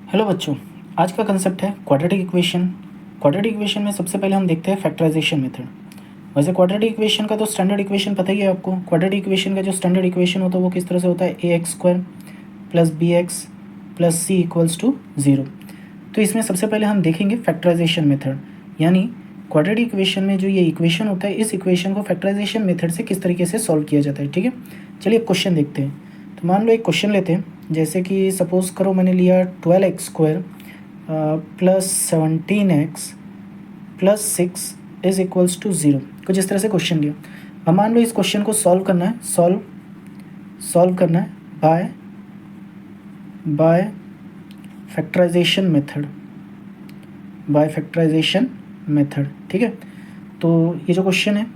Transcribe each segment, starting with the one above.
Hello बच्चों, आज का कंसेप्ट है क्वाड्रेटिक इक्वेशन। क्वाड्रेटिक इक्वेशन में सबसे पहले हम देखते हैं फैक्टराइजेशन मेथड। वैसे क्वाड्रेटिक इक्वेशन का तो स्टैंडर्ड इक्वेशन पता ही है आपको। क्वाड्रेटिक इक्वेशन का जो स्टैंडर्ड इक्वेशन होता है वो किस तरह से होता है, a x square plus b x plus c equals to zero. तो इसमें सबसे पहले हम देखेंगे फैक्टराइजेशन मेथड, यानी क्वाड्रेटिक इक्वेशन में जो ये इक्वेशन होता है इस इक्वेशन को फैक्टराइजेशन मेथड से किस तरीके से सॉल्व किया जाता है। ठीक है, चलिए क्वेश्चन देखते हैं। तो मान लो एक क्वेश्चन लेते हैं, जैसे कि सपोज़ करो मैंने लिया 12x square plus 17x plus 6 is equals to zero. कुछ इस तरह से क्वेश्चन लिया। अब मान लो इस क्वेश्चन को सॉल्व करना है, सॉल्व करना है बाय फैक्टराइजेशन मेथड। ठीक है, तो ये जो क्वेश्चन है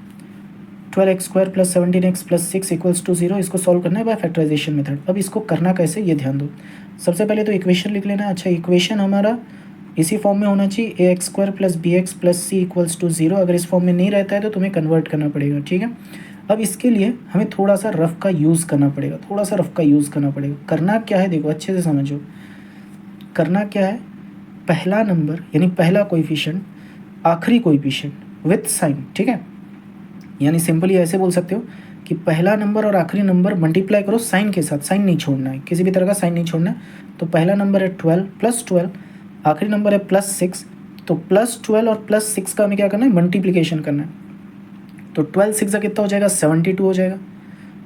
12x square plus 17x plus 6 equals to zero, इसको सॉल्व करना है बाय फैक्टराइजेशन मेथड। अब इसको करना कैसे ये ध्यान दो। सबसे पहले तो इक्वेशन लिख लेना। अच्छा, इक्वेशन हमारा इसी फॉर्म में होना चाहिए, a x square plus b x plus c equals to zero. अगर इस फॉर्म में नहीं रहता है तो तुम्हें कन्वर्ट करना पड़ेगा। ठीक है, अब इसके लिए हमें थोड़ा सा रफ का यूज़ करना पड़ेगा, करना क्या है देखो, अच्छे से समझो। करना क्या है, पहला नंबर यानी पहला कोएफिशिएंट, आखिरी कोएफिशिएंट विथ साइन। ठीक है, यानी सिंपली ऐसे बोल सकते हो कि पहला नंबर और आखिरी नंबर मल्टीप्लाई करो साइन के साथ। साइन नहीं छोड़ना है, किसी भी तरह का साइन नहीं छोड़ना है। तो पहला नंबर है 12 प्लस 12, आखिरी नंबर है प्लस 6। तो प्लस 12 और प्लस 6 का हमें क्या करना है, मल्टीप्लिकेशन करना है। तो 12 6 कितना हो जाएगा, 72 हो जाएगा।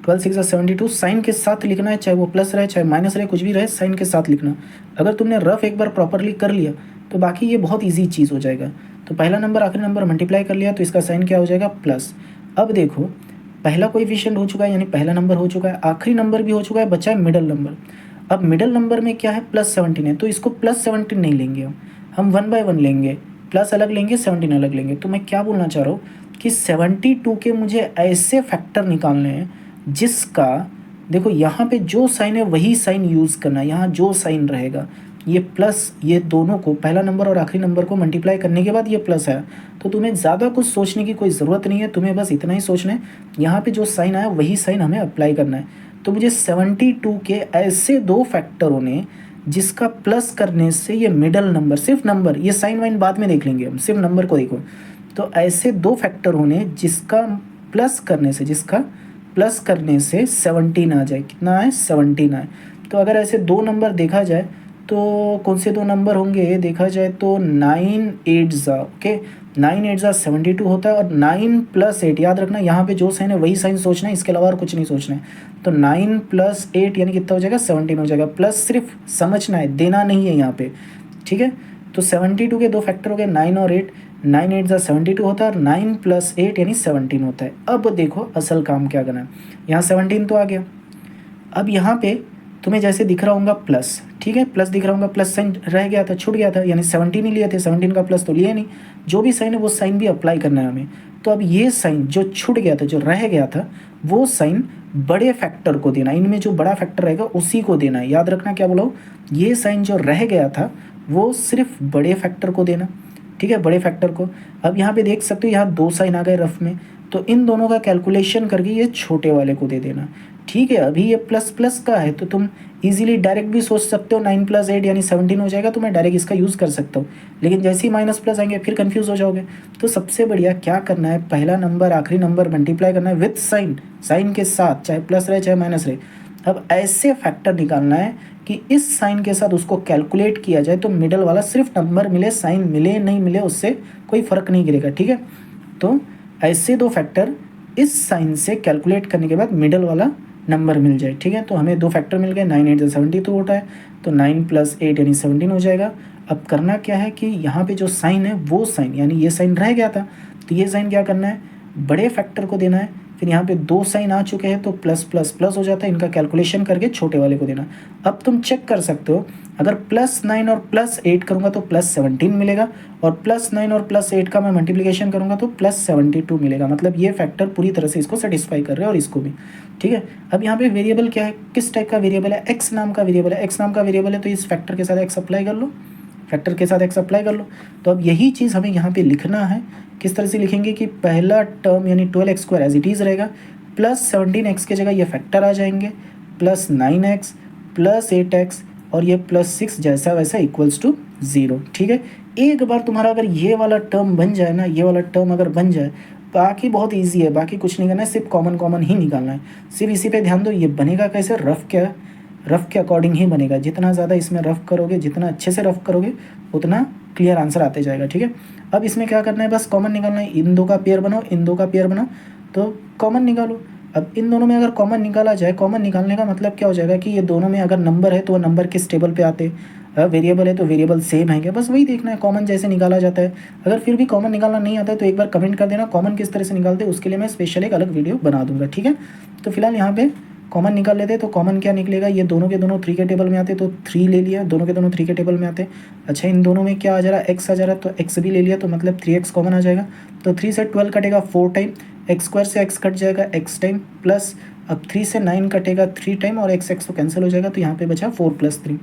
12 6 72, साइन के साथ लिखना है, चाहे वो प्लस रहे चाहे माइनस रहे, कुछ भी रहे साइन के साथ लिखना। अगर तुमने रफ एक बार प्रॉपरली कर लिया तो बाकी ये बहुत ईजी चीज़ हो जाएगा। तो पहला नंबर आखिरी नंबर मल्टीप्लाई कर लिया तो इसका साइन क्या हो जाएगा, प्लस। अब देखो, पहला कोएफिशिएंट हो चुका है यानी पहला नंबर हो चुका है, आखिरी नंबर भी हो चुका है, बचा है मिडल नंबर। अब मिडल नंबर में क्या है, प्लस 17 है, तो इसको प्लस 17 नहीं लेंगे हम 1 बाय 1 लेंगे। प्लस अलग लेंगे, 17 अलग लेंगे। तो मैं क्या बोलना चाह रहा हूँ कि 72 के मुझे ऐसे फैक्टर निकालने हैं जिसका, देखो यहाँ पे जो साइन है वही साइन यूज़ करना है। यहाँ जो साइन रहेगा ये प्लस, ये दोनों को पहला नंबर और आखिरी नंबर को मल्टीप्लाई करने के बाद ये प्लस आया। तो तुम्हें ज़्यादा कुछ सोचने की कोई ज़रूरत नहीं है, तुम्हें बस इतना ही सोचना है, यहाँ पे जो साइन आया वही साइन हमें अप्लाई करना है। तो मुझे 72 के ऐसे दो फैक्टरों ने जिसका प्लस करने से ये मिडल नंबर, सिर्फ नंबर, ये साइन वाइन बाद में देख लेंगे हम, सिर्फ नंबर को देखो। तो ऐसे दो फैक्टरों ने जिसका प्लस करने से 17 आ जाए, कितना आए, 17 आए। तो अगर ऐसे दो नंबर देखा जाए तो कौन से दो नंबर होंगे, देखा जाए तो 9 8 ओके, 9 8 72 होता है, और 9 प्लस 8, याद रखना यहाँ पे जो साइन है वही साइन सोचना है, इसके अलावा और कुछ नहीं सोचना है। तो 9 प्लस 8 यानी कितना हो जाएगा, 17 हो जाएगा। प्लस सिर्फ समझना है, देना नहीं है यहाँ पे। ठीक है, तो 72 के दो फैक्टर हो गए 9 और 8, 9 8 72 होता है और 9 प्लस 8 यानी 17 होता है। अब देखो असल काम क्या करना है, यहाँ 17 तो आ गया। अब यहाँ पे तुम्हें जैसे दिख रहा होगा प्लस, ठीक है, प्लस दिख रहा होगा, प्लस साइन रह गया था, छूट गया था, यानी 17 ही लिए थे, 17 का प्लस तो लिए नहीं। जो भी साइन है वो साइन भी अप्लाई करना है हमें। तो अब ये साइन जो छूट गया था, जो रह गया था, वो साइन बड़े फैक्टर को देना, इनमें जो बड़ा फैक्टर रहेगा उसी को देना है। याद रखना क्या बोला हूँ, ये साइन जो रह गया था वो सिर्फ बड़े फैक्टर को देना। ठीक है, बड़े फैक्टर को। अब यहाँ पे देख सकते हो यहाँ दो साइन आ गए रफ में, तो इन दोनों का कैलकुलेशन करके ये छोटे वाले को दे देना। ठीक है, अभी ये प्लस प्लस का है तो तुम इजीली डायरेक्ट भी सोच सकते हो, 9 प्लस 8 यानी 17 हो जाएगा, तो मैं डायरेक्ट इसका यूज़ कर सकता हूँ। लेकिन जैसे ही माइनस प्लस आएंगे फिर कंफ्यूज हो जाओगे। तो सबसे बढ़िया क्या करना है, पहला नंबर आखिरी नंबर मल्टीप्लाई करना है विथ साइन, साइन के साथ, चाहे प्लस रहे चाहे माइनस रहे। अब ऐसे फैक्टर निकालना है कि इस साइन के साथ उसको कैलकुलेट किया जाए तो मिडल वाला सिर्फ नंबर मिले, साइन मिले नहीं मिले उससे कोई फ़र्क नहीं गिरेगा। ठीक है, तो ऐसे दो फैक्टर इस साइन से कैलकुलेट करने के बाद मिडल वाला नंबर मिल जाए। ठीक है, तो हमें दो फैक्टर मिल गए, 9 8 72 होता है, तो 9 प्लस 8 यानी 17 हो जाएगा। अब करना क्या है कि यहाँ पे जो साइन है वो साइन, यानी ये साइन रह गया था, तो ये साइन क्या करना है, बड़े फैक्टर को देना है। फिर यहाँ पे दो साइन आ चुके हैं तो प्लस प्लस प्लस हो जाता है, इनका कैलकुलेशन करके छोटे वाले को देना। अब तुम चेक कर सकते हो, अगर प्लस 9 और प्लस 8 करूँगा तो प्लस 17 मिलेगा, और प्लस 9 और प्लस 8 का मैं मल्टीप्लिकेशन करूँगा तो प्लस 72 मिलेगा। मतलब ये फैक्टर पूरी तरह से इसको सेटिस्फाई कर रहे हैं और इसको भी। ठीक है, अब यहाँ पे वेरिएबल क्या है, किस टाइप का वेरिएबल है, एक्स नाम का वेरिएबल है। एक्स नाम का वेरिएबल है तो इस फैक्टर के साथ एक्स अप्लाई कर लो, फैक्टर के साथ एक्स अप्लाई कर लो। तो अब यही चीज़ हमें यहाँ पे लिखना है। किस तरह से लिखेंगे कि पहला टर्म यानी 12x square as it is रहेगा, प्लस 17x की जगह ये फैक्टर आ जाएंगे, प्लस 9x प्लस 8x और ये +6 जैसा वैसा इक्वल्स टू 0, ठीक है। एक बार तुम्हारा अगर ये वाला टर्म बन जाए ना, ये वाला टर्म अगर बन जाए, बाकी बहुत ईजी है, बाकी कुछ नहीं करना है, सिर्फ कॉमन कॉमन ही निकालना है। सिर्फ इसी पे ध्यान दो। ये बनेगा कैसे, रफ़ के अकॉर्डिंग ही बनेगा। जितना ज़्यादा इसमें रफ़ करोगे, जितना अच्छे से रफ़ करोगे, उतना क्लियर आंसर आते जाएगा, ठीक है। अब इसमें क्या करना है, बस कॉमन निकालना है। इन दो का पेयर बनाओ, इन दो का पेयर बनाओ, तो कॉमन निकालो। अब इन दोनों में अगर कॉमन निकाला जाए, कॉमन निकालने का मतलब क्या हो जाएगा कि ये दोनों में अगर नंबर है तो वो नंबर किस टेबल पे आते, वेरिएबल है तो वेरिएबल सेम है क्या, बस वही देखना है कॉमन जैसे निकाला जाता है। अगर फिर भी कॉमन निकालना नहीं आता है तो एक बार कमेंट कर देना कॉमन किस तरह से निकालते हैं, उसके लिए मैं स्पेशल एक अलग वीडियो बना दूंगा, ठीक है। तो फिलहाल यहाँ पे कॉमन निकाल लेते हैं। तो कॉमन क्या निकलेगा, ये दोनों के दोनों 3 के टेबल में आते तो 3 ले लिया, दोनों के दोनों 3 के टेबल में आते। अच्छा, इन दोनों में क्या आ जा रहा है, x आ जा रहा है, तो x भी ले लिया, तो मतलब 3x कॉमन आ जाएगा। तो 3 से 12 कटेगा 4 टाइम, x² से x कट जाएगा x टाइम, प्लस अब 3 से 9 कटेगा 3 टाइम, और x तो कैंसिल हो जाएगा, तो यहाँ पे बचा 4 + 3,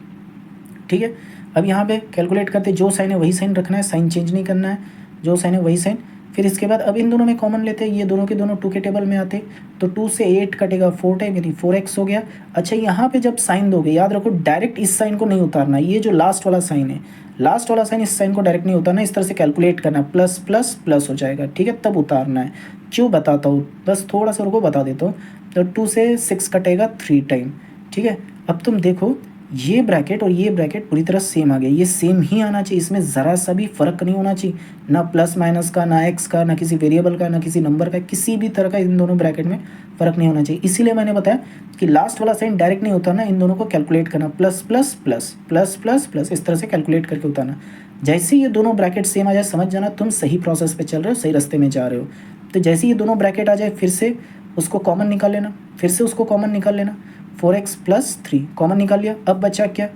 ठीक है। अब यहाँ पे कैलकुलेट करते, जो साइन है वही साइन रखना है, साइन चेंज नहीं करना है, जो साइन है वही साइन। फिर इसके बाद अब इन दोनों में कॉमन लेते हैं, ये दोनों के दोनों 2 के टेबल में आते, तो 2 से 8 कटेगा 4 टाइम, यानी 4x हो गया। अच्छा, यहाँ पे जब साइन दोगे, याद रखो डायरेक्ट इस साइन को नहीं उतारना, ये जो लास्ट वाला साइन है, लास्ट वाला साइन, इस साइन को डायरेक्ट नहीं उतारना, इस तरह से कैलकुलेट करना, प्लस प्लस प्लस हो जाएगा, ठीक है, तब उतारना है। क्यों बताता हूँ, बस थोड़ा सा रुको बता देता हूँ। तो 2 से 6 कटेगा 3 टाइम, ठीक है। अब तुम देखो, ये ब्रैकेट और ये ब्रैकेट पूरी तरह सेम आ गया, ये सेम ही आना चाहिए, इसमें ज़रा सा भी फ़र्क नहीं होना चाहिए, ना प्लस माइनस का, ना एक्स का, ना किसी वेरिएबल का, ना किसी नंबर का, किसी भी तरह का इन दोनों ब्रैकेट में फ़र्क नहीं होना चाहिए। इसीलिए मैंने बताया कि लास्ट वाला साइन डायरेक्ट नहीं उतारना, इन दोनों को कैलकुलेट करना, plus plus plus plus plus plus, इस तरह से कैलकुलेट करके उतारना। जैसे ये दोनों ब्रैकेट सेम आ जाए, समझ जाना तुम सही प्रोसेस पे चल रहे हो, सही रास्ते में जा रहे हो। तो जैसे ये दोनों ब्रैकेट आ जाए, फिर से उसको कॉमन निकाल लेना, फिर से उसको कॉमन निकाल लेना। 4x + 3 कॉमन निकाल लिया, अब बचा क्या,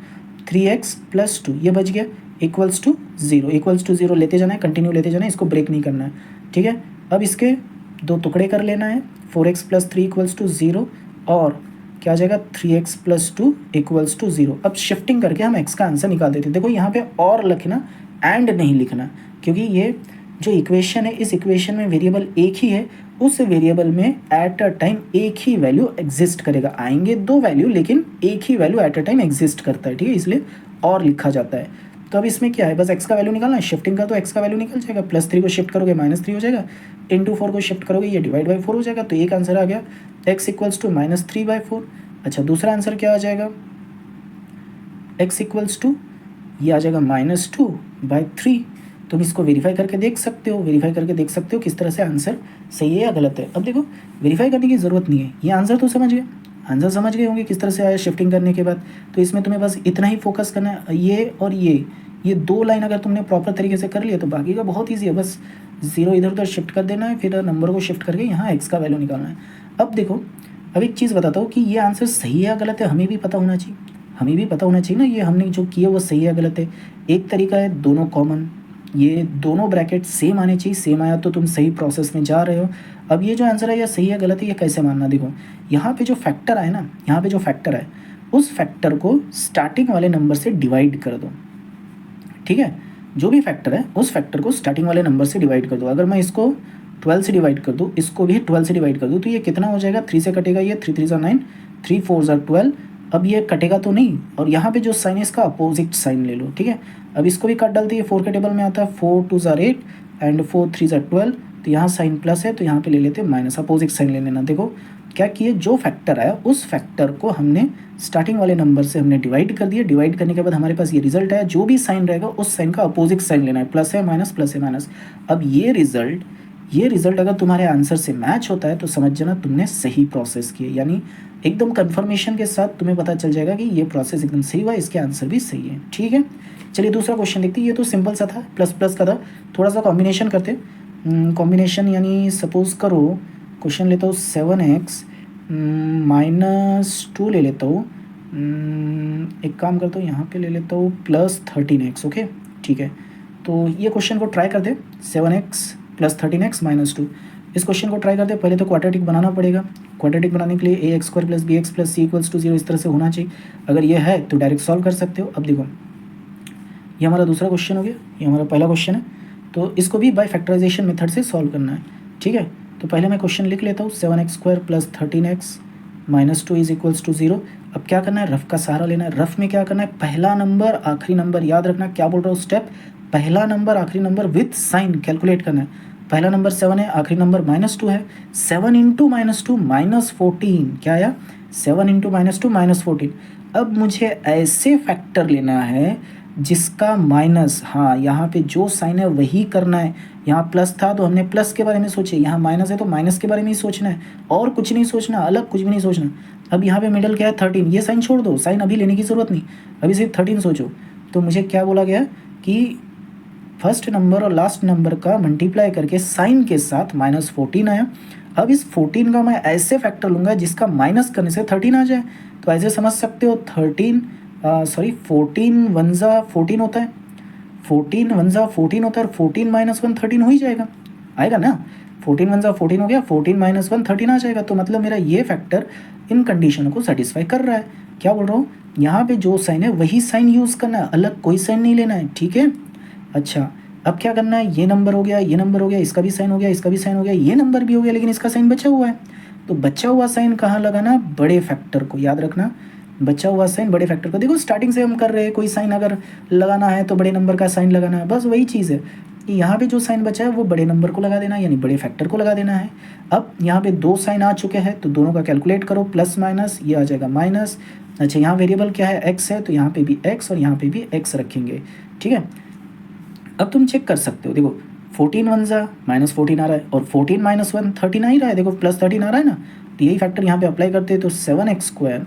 3x + 2 ये बच गया, इक्वल्स टू 0 लेते जाना है, कंटिन्यू लेते जाना है, इसको ब्रेक नहीं करना है, ठीक है। अब इसके 2 टुकड़े कर लेना है, 4x + 3 = 0, और क्या आ जाएगा, 3x + 2 = 0। अब शिफ्टिंग करके हम x का आंसर निकाल देते हैं। देखो यहाँ पे और लिखना, एंड नहीं लिखना, क्योंकि ये जो इक्वेशन है, इस इक्वेशन में वेरिएबल एक ही है, उस वेरिएबल में एट अ टाइम एक ही वैल्यू एग्जिस्ट करेगा। आएंगे 2 वैल्यू, लेकिन एक ही value at a time exist करता है, ठीक है, इसलिए और लिखा जाता है। तो अब इसमें क्या है, बस x का वैल्यू निकालना है, शिफ्टिंग का तो x का वैल्यू निकल जाएगा, +3 को शिफ्ट करोगे -3 हो जाएगा, इंटू 4 को शिफ्ट करोगे ये /4 हो जाएगा। तो एक आंसर आ गया, x = -3/4। अच्छा, दूसरा आंसर क्या आ जाएगा, x = ये आ जाएगा -2/3। तुम इसको वेरीफाई करके देख सकते हो, किस तरह से आंसर सही है या गलत है। अब देखो, वेरीफाई करने की ज़रूरत नहीं है, ये आंसर तो समझ गए होंगे किस तरह से आया शिफ्टिंग करने के बाद। तो इसमें तुम्हें बस इतना ही फोकस करना है, ये और ये 2 लाइन अगर तुमने प्रॉपर तरीके से कर लिया तो बाकी का बहुत ईजी है, बस 0 इधर उधर शिफ्ट कर देना है, फिर नंबर को शिफ्ट करके यहाँ x का वैल्यू निकालना है। अब देखो, अब एक चीज़ बताता हूँ कि ये आंसर सही है या गलत है, हमें भी पता होना चाहिए ना, ये हमने जो किया वो सही है या गलत है। एक तरीका है दोनों कॉमन, ये दोनों ब्रैकेट सेम आने चाहिए, सेम आया तो तुम सही प्रोसेस में जा रहे हो। अब ये जो आंसर है, ये सही है गलत है, ये कैसे मानना, देखो यहाँ पे जो फैक्टर आए ना, यहाँ पे जो फैक्टर है, उस फैक्टर को स्टार्टिंग वाले नंबर से डिवाइड कर दो, ठीक है। जो भी फैक्टर है, उस फैक्टर को स्टार्टिंग वाले नंबर से डिवाइड कर दो। अगर मैं इसको 12 से डिवाइड कर दूँ, इसको भी 12 से डिवाइड कर दूँ, तो ये कितना हो जाएगा, 3 से कटेगा, ये 3 3 9, 3 4 12। अब ये कटेगा तो नहीं, और यहाँ पे जो साइन है इसका अपोजिट साइन ले लो, ठीक है। अब इसको भी काट डालते हैं, 4 के टेबल में आता है, 4 2 8 एंड 4 3 12। तो यहाँ साइन प्लस है, तो यहाँ पे ले लेते हैं माइनस, अपोजिट साइन ले लेना। देखो क्या किए, जो फैक्टर आया उस फैक्टर को हमने स्टार्टिंग वाले नंबर से हमने डिवाइड कर दिया, डिवाइड करने के बाद हमारे पास ये रिजल्ट आया, जो भी साइन रहेगा उस साइन का अपोजिट साइन लेना है, प्लस है माइनस, प्लस है माइनस। अब ये रिजल्ट अगर तुम्हारे आंसर से मैच होता है तो समझ जाना तुमने सही प्रोसेस किया, यानी एकदम कंफर्मेशन के साथ तुम्हें पता चल जाएगा कि ये प्रोसेस एकदम सही हुआ, इसके आंसर भी सही है, ठीक है। चलिए दूसरा क्वेश्चन देखते हैं। ये तो सिंपल सा था, प्लस प्लस का था, थोड़ा सा कॉम्बिनेशन करते, कॉम्बिनेशन यानी सपोज करो क्वेश्चन लेता हूँ 7x -2 ले लेता हूँ, एक काम करता हूँ यहाँ पे ले लेता हूँ +13x, ओके ठीक है। तो ये क्वेश्चन को ट्राई कर दे, 7x + 13x -2, इस क्वेश्चन को ट्राई करते हैं। पहले तो क्वाड्रेटिक बनाना पड़ेगा, क्वाड्रेटिक बनाने के लिए ax² + bx + c = 0 इस तरह से होना चाहिए। अगर ये है तो डायरेक्ट सॉल्व कर सकते हो। अब देखो, ये हमारा दूसरा क्वेश्चन हो गया, ये हमारा पहला क्वेश्चन है, तो इसको भी बाय फैक्टराइजेशन मेथड से सॉल्व करना है, ठीक है। तो पहले मैं क्वेश्चन लिख लेता हूँ, 7x² + 13x -2 = 0। अब क्या करना है, रफ का सहारा लेना है। रफ में क्या करना है, पहला नंबर आखिरी नंबर, याद रखना क्या बोल रहा हूँ स्टेप, पहला नंबर आखिरी नंबर विथ साइन कैलकुलेट करना है। पहला नंबर 7 है, आखिरी नंबर -2 है। 7 इंटू -2 -14, क्या आया, 7 इंटू -2 -14। अब मुझे ऐसे फैक्टर लेना है जिसका माइनस, हाँ यहाँ पे जो साइन है वही करना है। यहाँ प्लस था तो हमने प्लस के बारे में सोचे, यहाँ माइनस है तो माइनस के बारे में ही सोचना है, और कुछ नहीं सोचना, अलग कुछ भी नहीं सोचना। अब यहाँ पे मिडल क्या है 13, ये साइन छोड़ दो, साइन अभी लेने की ज़रूरत नहीं, अभी सिर्फ 13 सोचो। तो मुझे क्या बोला गया कि फर्स्ट नंबर और लास्ट नंबर का मल्टीप्लाई करके साइन के साथ -14 आया। अब इस 14 का मैं ऐसे फैक्टर लूँगा जिसका माइनस करने से 13 आ जाए। तो ऐसे समझ सकते हो 14 1 ज़ा 14 होता है, 14 1 ज़ा 14 होता है, और 14 - 1 13 हो ही जाएगा, आएगा ना। 14 1 ज़ा 14 हो गया, 14 - 1 13 आ जाएगा। तो मतलब मेरा ये फैक्टर इन कंडीशनों को सेटिस्फाई कर रहा है। क्या बोल रहा हूँ, यहाँ पे जो साइन है वही साइन यूज़ करना है, अलग कोई साइन नहीं लेना है, ठीक है। अच्छा, अब क्या करना है, ये नंबर हो गया, ये नंबर हो गया, इसका भी साइन हो गया, इसका भी साइन हो गया, ये नंबर भी हो गया, लेकिन इसका साइन बचा हुआ है। तो बचा हुआ साइन कहाँ लगाना, बड़े फैक्टर को, याद रखना बचा हुआ साइन बड़े फैक्टर को। देखो स्टार्टिंग से हम कर रहे हैं, कोई साइन अगर लगाना है तो बड़े नंबर का साइन लगाना है, बस वही चीज़ है। यहाँ पे जो साइन बचा है वो बड़े नंबर को लगा देना है, यानी बड़े फैक्टर को लगा देना है। अब यहाँ पे 2 साइन आ चुके हैं तो दोनों का कैलकुलेट करो, प्लस माइनस, ये आ जाएगा माइनस। अच्छा, यहाँ वेरिएबल क्या है, एक्स है, तो यहाँ पे भी एक्स और यहाँ पे भी एक्स रखेंगे, ठीक है। अब तुम चेक कर सकते हो, देखो 14 1 ज़ा -14 आ रहा है, और 14 - 1 13 आ ही रहा है, देखो +13 आ रहा है ना। तो यही फैक्टर यहाँ पे अप्लाई करते हैं, तो 7x²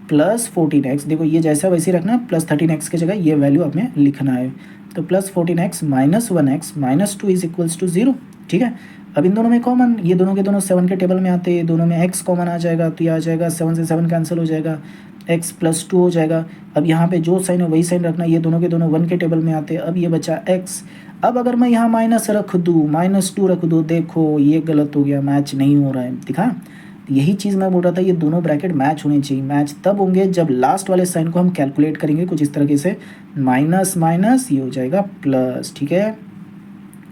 + 14x, देखो ये जैसा वैसे ही रखना, +13x की जगह ये वैल्यू हमें लिखना है। तो +14x - 1x - 2 = 0, ठीक है। अब इन दोनों में कॉमन, ये दोनों के दोनों 7 के टेबल में आते हैं, दोनों में x कॉमन आ जाएगा, तो ये आ जाएगा 7 से 7 कैंसिल हो जाएगा, x + 2 हो जाएगा। अब यहाँ पे जो साइन है वही साइन रखना, ये दोनों के दोनों 1 के टेबल में आते हैं। अब ये बचा x। अब अगर मैं यहाँ माइनस रख दूँ, -2 रख दूँ, देखो ये गलत हो गया, मैच नहीं हो रहा है, दिखा। यही चीज़ मैं बोल रहा था, ये दोनों ब्रैकेट मैच होने चाहिए। मैच तब होंगे जब लास्ट वाले साइन को हम कैलकुलेट करेंगे कुछ इस तरीके से, माइनस माइनस ये हो जाएगा प्लस, ठीक है।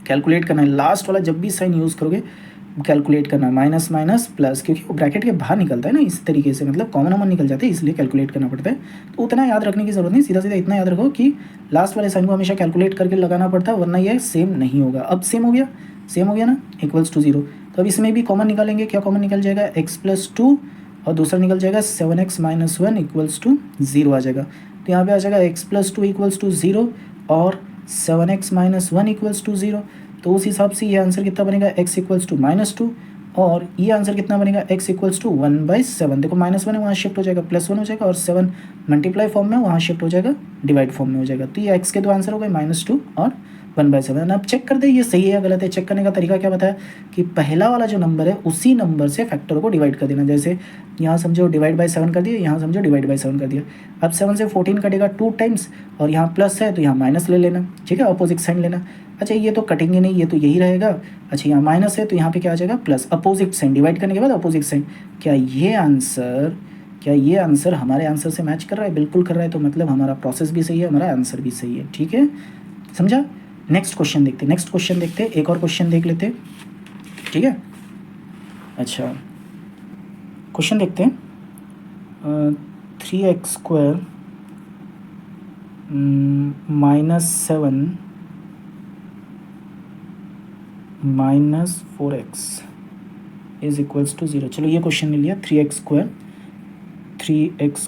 कैलकुलेट करना है, लास्ट वाला जब भी साइन यूज़ करोगे कैलकुलेट करना, माइनस माइनस प्लस, क्योंकि वो ब्रैकेट के बाहर निकलता है ना इस तरीके से, मतलब कॉमन निकल जाते हैं, इसलिए कैलकुलेट करना पड़ता है। तो उतना याद रखने की ज़रूरत नहीं, सीधा सीधा इतना याद रखो कि लास्ट वाले साइन को हमेशा कैलकुलेट करके लगाना पड़ता है, वरना ये सेम नहीं होगा। अब सेम हो गया, सेम हो गया ना, = 0। तो अब इसमें भी कॉमन निकालेंगे, क्या कॉमन निकल जाएगा, x + 2, और दूसरा निकल जाएगा 7x - 1 = 0 आ जाएगा। तो यहाँ पे आ जाएगा x + 2 = 0 और 7x - 1 = 0। तो उस हिसाब से ये आंसर कितना बनेगा, x = -2, और ये आंसर कितना बनेगा, x = 1/7। देखो -1 है, वहाँ शिफ्ट हो जाएगा, +1 हो जाएगा, और 7 मल्टीप्लाई फॉर्म में, वहाँ शिफ्ट हो जाएगा डिवाइड फॉर्म में हो जाएगा। तो ये x के दो आंसर हो गए, -2 और 1/7। अब चेक कर दे ये सही है या गलत है। चेक करने का तरीका क्या बताया कि पहला वाला जो नंबर है उसी नंबर से फैक्टर को डिवाइड कर देना। जैसे यहाँ समझो /7 कर दिया, यहाँ समझो /7 कर दिया। अब 7 से 14 कटेगा 2 टाइम्स, और यहाँ प्लस है तो यहाँ माइनस ले लेना, ठीक है, अपोजिट साइन लेना। अच्छा, ये तो कटेंगे नहीं, ये तो यही रहेगा। अच्छा, यहाँ माइनस है तो यहाँ पे क्या आ जाएगा, प्लस, अपोजिट साइन, डिवाइड करने के बाद अपोजिट साइन। क्या ये आंसर हमारे आंसर से मैच कर रहा है, बिल्कुल कर रहा है। तो मतलब हमारा प्रोसेस भी सही है, हमारा आंसर भी सही है, ठीक है, समझा। नेक्स्ट क्वेश्चन देखते, एक और क्वेश्चन देख लेते, ठीक है। अच्छा, क्वेश्चन देखते हैं, 3x² - 7 - 4x = 0। चलो ये क्वेश्चन ले लिया, 3x² - 4x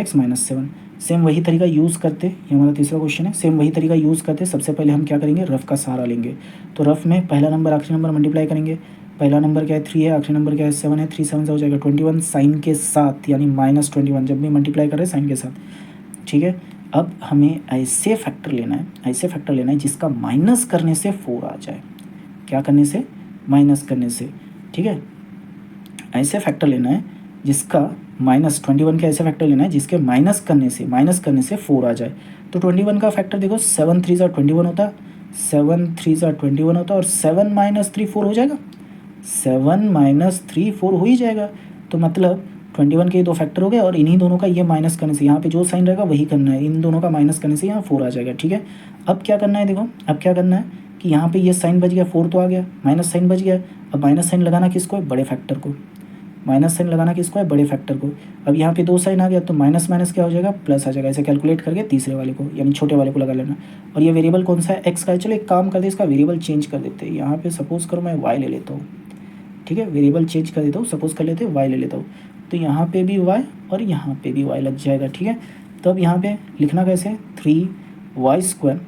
- 7। सेम वही तरीका यूज़ करते, ये हमारा तीसरा क्वेश्चन है, सेम वही तरीका यूज़ करते। सबसे पहले हम क्या करेंगे, रफ़ का सहारा लेंगे। तो रफ़ में पहला नंबर आखिरी नंबर मल्टीप्लाई करेंगे। पहला नंबर क्या है, 3 है, आखिरी नंबर क्या है, 7 है, 3 7 से हो जाएगा 21 साइन के साथ, यानी -21 जब भी मल्टीप्लाई कर रहे हैं साइन के साथ, ठीक है। अब हमें ऐसे फैक्टर लेना है जिसका माइनस करने से 4 आ जाए। क्या करने से, माइनस करने से, ठीक है। ऐसे फैक्टर लेना है जिसका -21 का ऐसे फैक्टर लेना है जिसके माइनस करने से 4 आ जाए। तो 21 का फैक्टर देखो, 7 3 ज़ा 21 होता, 7 3 ज़ा 21 होता, और 7 - 3 4 हो जाएगा, 7 - 3 4 हो ही जाएगा। तो मतलब 21 के 2 फैक्टर हो गए, और इन्हीं दोनों का ये माइनस करने से, यहाँ पे जो साइन रहेगा वही करना है, इन दोनों का माइनस करने से यहाँ 4 आ जाएगा, ठीक है। अब क्या करना है, देखो अब क्या करना है कि यहाँ पे ये साइन बच गया, 4 तो आ गया, माइनस साइन बच गया। अब माइनस साइन लगाना किसको है, बड़े फैक्टर को। माइनस साइन लगाना किसको है, बड़े फैक्टर को। अब यहाँ पे 2 साइन आ गया तो माइनस माइनस क्या हो जाएगा, प्लस आ जाएगा। ऐसे कैलकुलेट करके तीसरे वाले को यानी छोटे वाले को लगा लेना। और ये वेरिएबल कौन सा है, एक्स का है। चलो एक काम करते हैं, इसका वेरिएबल चेंज कर देते हैं। यहाँ पे सपोज करो मैं वाई ले लेता हूँ, ठीक है, वेरिएबल चेंज कर देता हूँ, सपोज कर लेते हैं वाई ले लेता हूँ। तो यहाँ पे भी वाई और यहाँ पे भी वाई लग जाएगा, ठीक है। तो अब यहाँ पे लिखना कैसे, 3y²।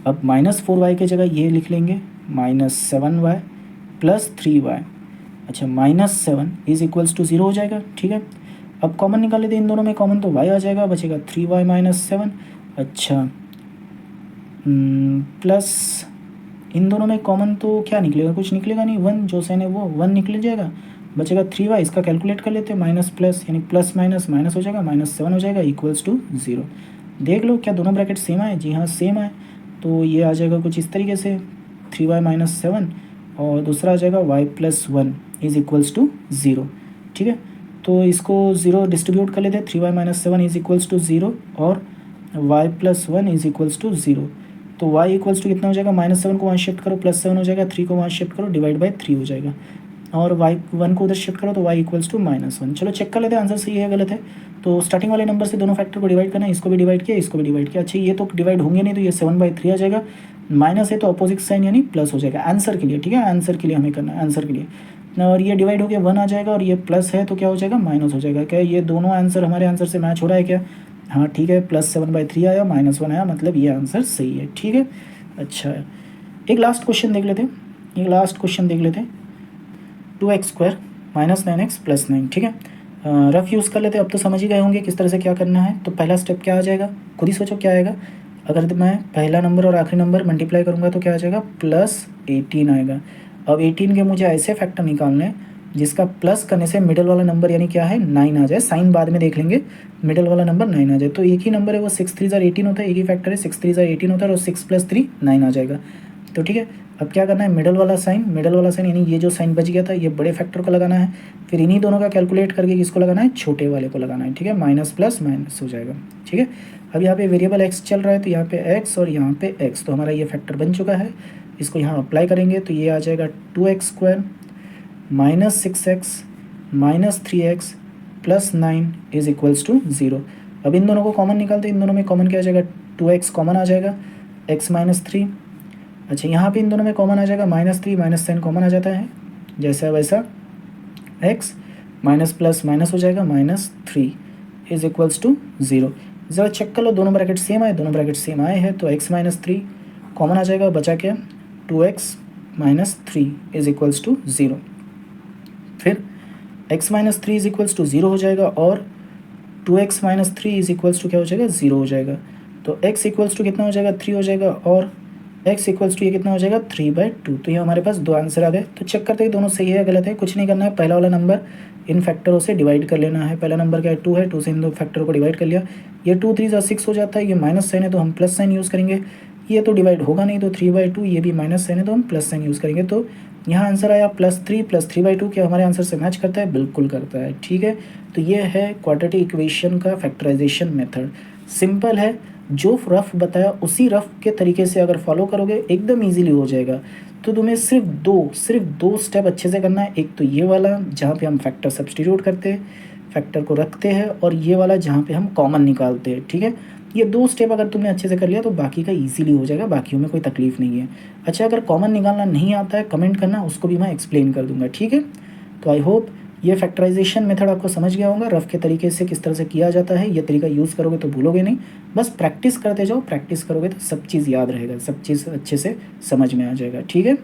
अब -4y की जगह ये लिख लेंगे -7y + 3y। अच्छा, -7 इज इक्वल्स टू 0 हो जाएगा, ठीक है। अब कॉमन निकाल लेते हैं इन दोनों में, कॉमन तो y आ जाएगा, बचेगा 3y - 7। अच्छा प्लस इन दोनों में कॉमन तो क्या निकलेगा, कुछ निकलेगा नहीं, 1 जो साइन है वो 1 निकल जाएगा, बचेगा 3y। इसका कैलकुलेट कर लेते हैं, माइनस प्लस यानी प्लस माइनस माइनस हो जाएगा, -7 हो जाएगा इक्वल्स टू 0। देख लो क्या दोनों ब्रैकेट सेम आए, जी हाँ सेम आए। तो ये आ जाएगा कुछ इस तरीके से 3y - 7 और दूसरा आ जाएगा y + 1 इज इक्वल्स टू 0, ठीक है। तो इसको 0 डिस्ट्रीब्यूट कर लेते हैं, 3y - 7 इज इक्वल्स टू 0 और y + 1 इज इक्वल्स टू 0। तो y इक्वल्स टू कितना हो जाएगा, -7 को वहाँ शिफ्ट करो, +7 हो जाएगा, 3 को वहाँ शिफ्ट करो, /3 हो जाएगा। और y1 को उधर शिफ्ट करो तो y इक्वल्स टू -1। चलो चेक कर लेते हैं आंसर सही है गलत है। तो स्टार्टिंग वाले नंबर से दोनों फैक्टर को डिवाइड करना है, इसको भी डिवाइड किया, इसको भी डिवाइड किया। अच्छा ये तो डिवाइड होंगे नहीं, तो ये 7/3 आ जाएगा। माइनस है तो अपोजिट साइन यानी प्लस हो जाएगा आंसर के लिए, ठीक है, आंसर के लिए हमें करना है, आंसर के लिए। और ये डिवाइड हो गया 1 आ जाएगा, और ये प्लस है तो क्या हो जाएगा, माइनस हो जाएगा। क्या ये दोनों आंसर हमारे आंसर से मैच हो रहा है क्या, हाँ ठीक है, +7/3 आया, -1 आया, मतलब ये आंसर सही है, ठीक है। अच्छा एक लास्ट क्वेश्चन देख लेते हैं, एक लास्ट क्वेश्चन देख लेते हैं। 2x² - 9x + 9, ठीक है। रफ यूज़ कर लेते हैं। अब तो समझ ही गए होंगे किस तरह से क्या करना है। तो पहला स्टेप क्या आ जाएगा, खुद ही सोचो क्या आएगा। अगर तो मैं पहला नंबर और आखिरी नंबर मल्टीप्लाई करूँगा तो क्या आ जाएगा, +18 आएगा। अब 18 के मुझे ऐसे फैक्टर निकालने हैं जिसका प्लस करने से मिडल वाला नंबर यानी क्या है 9 आ जाए, साइन बाद में देख लेंगे, मिडल वाला नंबर 9 आ जाए। तो एक ही नंबर है वो 6 3 18 होता है, एक ही फैक्टर है 6 3 18 होता है, और 6 + 3 9 आ जाएगा। तो ठीक है, अब क्या करना है, मिडल वाला साइन यानी ये जो साइन बच गया था ये बड़े फैक्टर को लगाना है, फिर इन्हीं दोनों का कैलकुलेट करके किसको लगाना है, छोटे वाले को लगाना है, ठीक है, माइनस प्लस माइनस हो जाएगा, ठीक है। अब यहाँ पे वेरिएबल x चल रहा है तो यहाँ पे x और यहाँ पे x, तो हमारा ये फैक्टर बन चुका है। इसको यहाँ अप्लाई करेंगे तो ये आ जाएगा 2x² - 6x - 3x + 9 is equals to 0। अब इन दोनों को कॉमन निकालते हैं, इन दोनों में कॉमन क्या आ जाएगा, 2x कॉमन आ जाएगा, x - 3। अच्छा यहाँ पे इन दोनों में कॉमन आ जाएगा -3, माइनस साइन कॉमन आ जाता है, जैसा वैसा x, माइनस प्लस माइनस हो जाएगा, -3 इज इक्वल्स टू 0। ज़रा चेक कर लो दोनों ब्रैकेट सेम आए, दोनों ब्रैकेट सेम आए हैं, तो x - 3 कॉमन आ जाएगा, बचा क्या 2x - 3 इज इक्वल्स टू 0। फिर x - 3 इज इक्वल्स टू 0 हो जाएगा, और 2x - 3 इज इक्वल्स टू क्या हो जाएगा, 0 हो जाएगा। तो x इक्वल्स टू कितना हो जाएगा, 3 हो जाएगा, और x इक्वल्स टू ये कितना हो जाएगा, 3/2। तो ये हमारे पास दो आंसर आ गए। तो चेक करते हैं दोनों सही है गलत है, कुछ नहीं करना है, पहला वाला नंबर इन फैक्टरों से डिवाइड कर लेना है। पहला नंबर क्या है, 2 है, 2 से इन दो फैक्टर को डिवाइड कर लिया, ये 2 3 6 हो जाता है, ये माइनस साइन है तो हम प्लस साइन यूज़ करेंगे, ये तो डिवाइड होगा नहीं तो 3/2, ये भी माइनस साइन है तो हम प्लस साइन यूज़ करेंगे। तो यहाँ आंसर आया +3 + 3/2, क्या हमारे आंसर से मैच करता है, बिल्कुल करता है, ठीक है। तो ये है क्वाड्रेटिक इक्वेशन का फैक्टराइजेशन मेथड, सिंपल है, जो रफ बताया उसी रफ के तरीके से अगर फॉलो करोगे एकदम इजीली हो जाएगा। तो तुम्हें सिर्फ दो स्टेप अच्छे से करना है, एक तो ये वाला जहाँ पे हम फैक्टर सब्सटीट्यूट करते हैं, फैक्टर को रखते हैं, और ये वाला जहाँ पे हम कॉमन निकालते हैं, ठीक है। ये 2 स्टेप अगर तुमने अच्छे से कर लिया तो बाकी का इजीली हो जाएगा, बाकियों में कोई तकलीफ नहीं है। अच्छा अगर कॉमन निकालना नहीं आता है कमेंट करना, उसको भी मैं एक्सप्लेन कर दूंगा, ठीक है। तो आई होप ये फैक्टराइजेशन मेथड आपको समझ गया होगा, रफ के तरीके से किस तरह से किया जाता है, ये तरीका यूज़ करोगे तो भूलोगे नहीं, बस प्रैक्टिस करते जाओ, प्रैक्टिस करोगे तो सब चीज़ याद रहेगा, सब चीज़ अच्छे से समझ में आ जाएगा, ठीक है।